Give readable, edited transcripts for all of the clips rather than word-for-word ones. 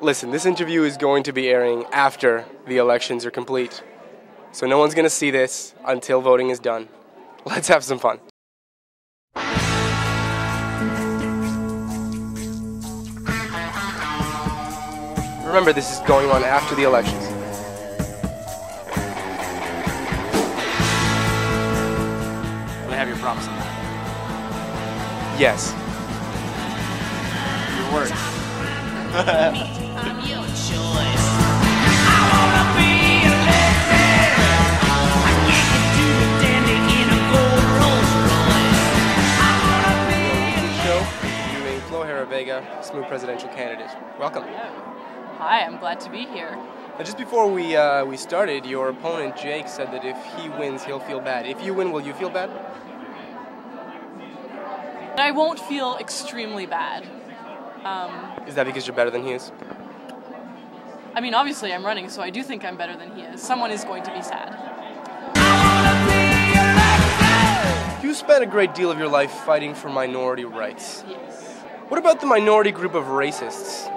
Listen, this interview is going to be airing after the elections are complete. So no one's going to see this until voting is done. Let's have some fun. Remember, this is going on after the elections. Do I have your promise on that? Yes. Your word. I'm your choice. I wanna be elected. I can't get to the dandy in a gold Rolls Royce. I wanna be Show interviewing Flo Vega, Smoo presidential candidate. Welcome. Hi, I'm glad to be here. Now, just before we started, your opponent Jake said that if he wins, he'll feel bad. If you win, will you feel bad? I won't feel extremely bad. Is that because you're better than he is? I mean, obviously I'm running, so I do think I'm better than he is. Someone is going to be sad. You spent a great deal of your life fighting for minority rights. Yes. What about the minority group of racists?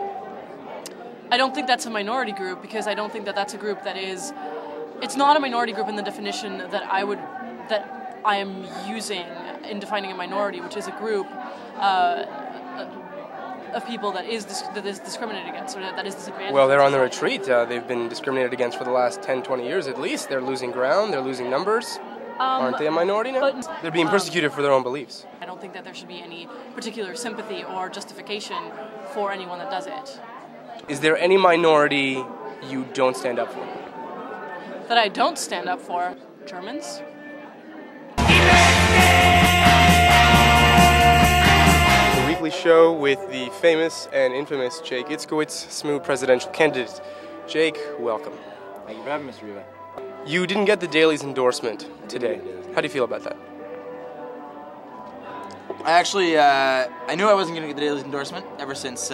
I don't think that's a minority group because I don't think that that's a group that is... It's not a minority group in the definition that I am using in defining a minority, which is a group of people that is discriminated against or that is disadvantaged. Well, they're on the retreat. They've been discriminated against for the last 10, 20 years at least. They're losing ground. They're losing numbers. Aren't they a minority now? They're being persecuted for their own beliefs. I don't think that there should be any particular sympathy or justification for anyone that does it. Is there any minority you don't stand up for? That I don't stand up for? Germans? The weekly show with the famous and infamous Jake Itzkowitz, Smoo presidential candidate. Jake, welcome. Thank you for having me, Mr. Riva. You didn't get the Daily's endorsement today. How do you feel about that? I actually, I knew I wasn't going to get the Daily's endorsement ever since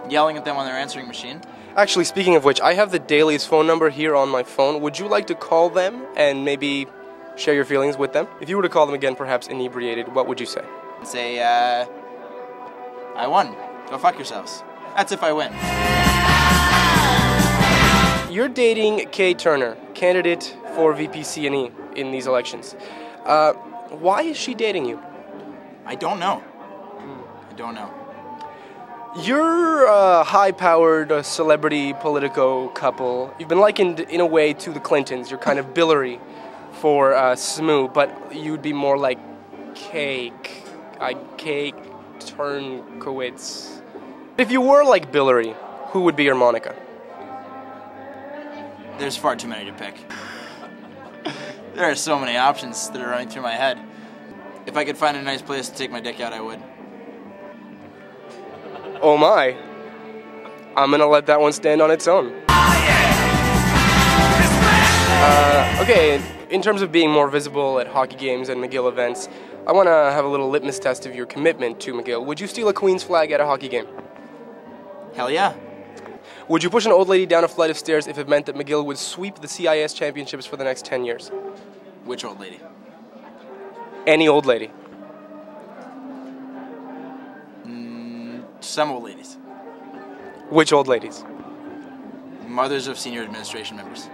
yelling at them on their answering machine. Actually, speaking of which, I have the Daily's phone number here on my phone. Would you like to call them and maybe share your feelings with them? If you were to call them again, perhaps inebriated, what would you say? Say, I won. Go fuck yourselves. That's if I win. You're dating Kay Turner, candidate for VP-CNE in these elections. Why is she dating you? I don't know. I don't know. You're a high-powered celebrity politico couple. You've been likened in a way to the Clintons. You're kind of Billary for Smoo, but you'd be more like Kay Turnkowitz. If you were like Billary, who would be your Monica? There's far too many to pick. There are so many options that are running through my head. If I could find a nice place to take my dick out, I would. Oh my. I'm gonna let that one stand on its own. Okay, in terms of being more visible at hockey games and McGill events, I want to have a little litmus test of your commitment to McGill. Would you steal a Queen's flag at a hockey game? Hell yeah. Would you push an old lady down a flight of stairs if it meant that McGill would sweep the CIS championships for the next 10 years? Which old lady? Any old lady. Some old ladies. Which old ladies? Mothers of senior administration members.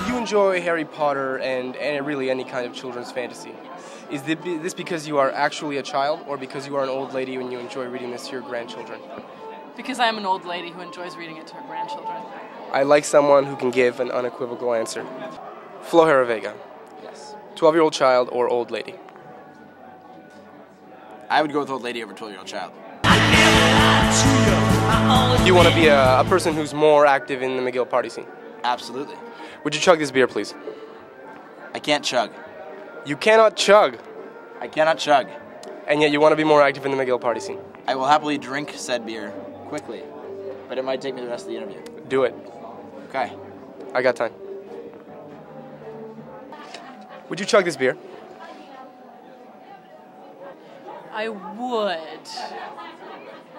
You enjoy Harry Potter and really any kind of children's fantasy. Is this because you are actually a child or because you are an old lady and you enjoy reading this to your grandchildren? Because I am an old lady who enjoys reading it to her grandchildren. I like someone who can give an unequivocal answer. Flo Vega. Yes. 12-year-old child or old lady? I would go with old lady over 12-year-old child. Do you want to be a person who's more active in the McGill party scene? Absolutely. Would you chug this beer, please? I can't chug. You cannot chug, I cannot chug. and yet you want to be more active in the McGill party scene. I will happily drink said beer quickly, but it might take me the rest of the interview. Do it. Okay. I got time. Would you chug this beer? I would,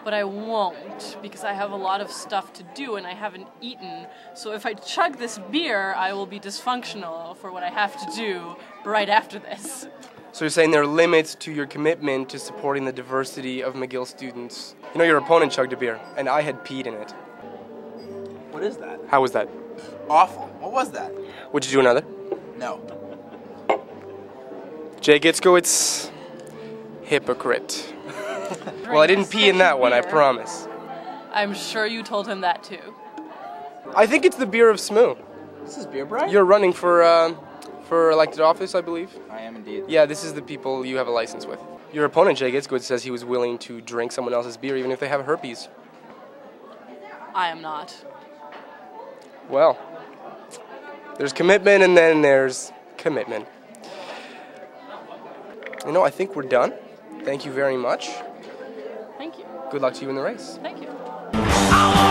but I won't because I have a lot of stuff to do and I haven't eaten. So if I chug this beer, I will be dysfunctional for what I have to do right after this. So you're saying there are limits to your commitment to supporting the diversity of McGill students. You know, your opponent chugged a beer, and I had peed in it. What is that? How was that? Awful. What was that? Would you do another? No. Jay Gitzkowitz, hypocrite. Well, I didn't pee in that one, I promise. I'm sure you told him that too. I think it's the beer of Smoo. This is beer bride? You're running for elected office, I believe. I am indeed. Yeah, this is the people you have a license with. Your opponent, Jay Gitzkowitz, says he was willing to drink someone else's beer even if they have herpes. I am not. Well, there's commitment and then there's commitment. You know, I think we're done. Thank you very much. Thank you. Good luck to you in the race. Thank you. I